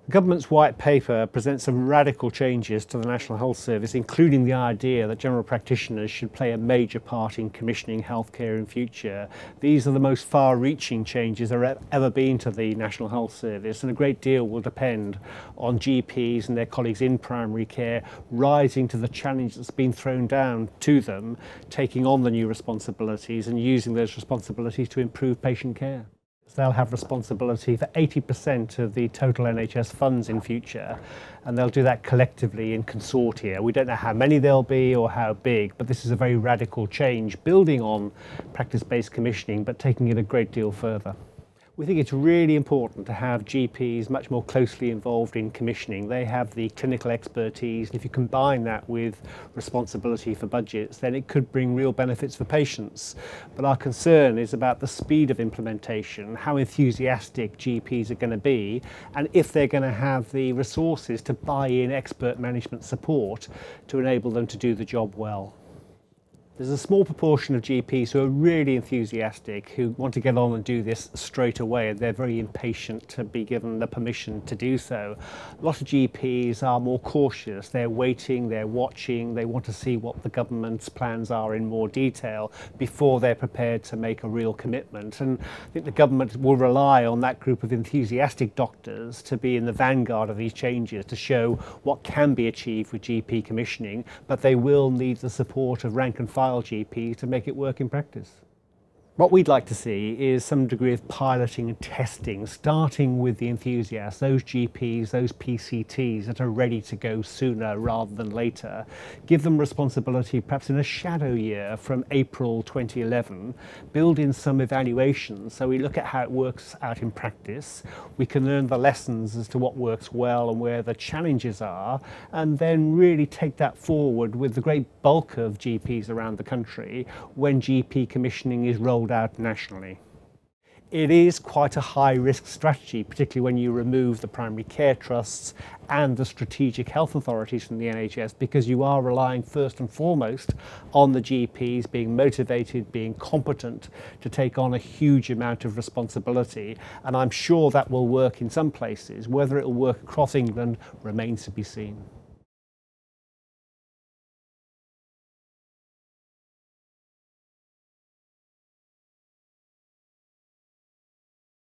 The government's white paper presents some radical changes to the National Health Service, including the idea that general practitioners should play a major part in commissioning healthcare in future. These are the most far-reaching changes there have ever been to the National Health Service, and a great deal will depend on GPs and their colleagues in primary care rising to the challenge that's been thrown down to them, taking on the new responsibilities and using those responsibilities to improve patient care. They'll have responsibility for 80% of the total NHS funds in future, and they'll do that collectively in consortia. We don't know how many there'll be or how big, but this is a very radical change, building on practice-based commissioning, but taking it a great deal further. We think it's really important to have GPs much more closely involved in commissioning. They have the clinical expertise, and if you combine that with responsibility for budgets, then it could bring real benefits for patients. But our concern is about the speed of implementation, how enthusiastic GPs are going to be, and if they're going to have the resources to buy in expert management support to enable them to do the job well. There's a small proportion of GPs who are really enthusiastic, who want to get on and do this straight away, and they're very impatient to be given the permission to do so. A lot of GPs are more cautious. They're waiting, they're watching, they want to see what the government's plans are in more detail before they're prepared to make a real commitment. And I think the government will rely on that group of enthusiastic doctors to be in the vanguard of these changes, to show what can be achieved with GP commissioning, but they will need the support of rank and file GPs to make it work in practice. What we'd like to see is some degree of piloting and testing, starting with the enthusiasts, those GPs, those PCTs that are ready to go sooner rather than later. Give them responsibility perhaps in a shadow year from April 2011, build in some evaluations so we look at how it works out in practice. We can learn the lessons as to what works well and where the challenges are, and then really take that forward with the great bulk of GPs around the country when GP commissioning is rolled out nationally. It is quite a high-risk strategy, particularly when you remove the primary care trusts and the strategic health authorities from the NHS, because you are relying first and foremost on the GPs being motivated, being competent to take on a huge amount of responsibility. And I'm sure that will work in some places. Whether it will work across England remains to be seen.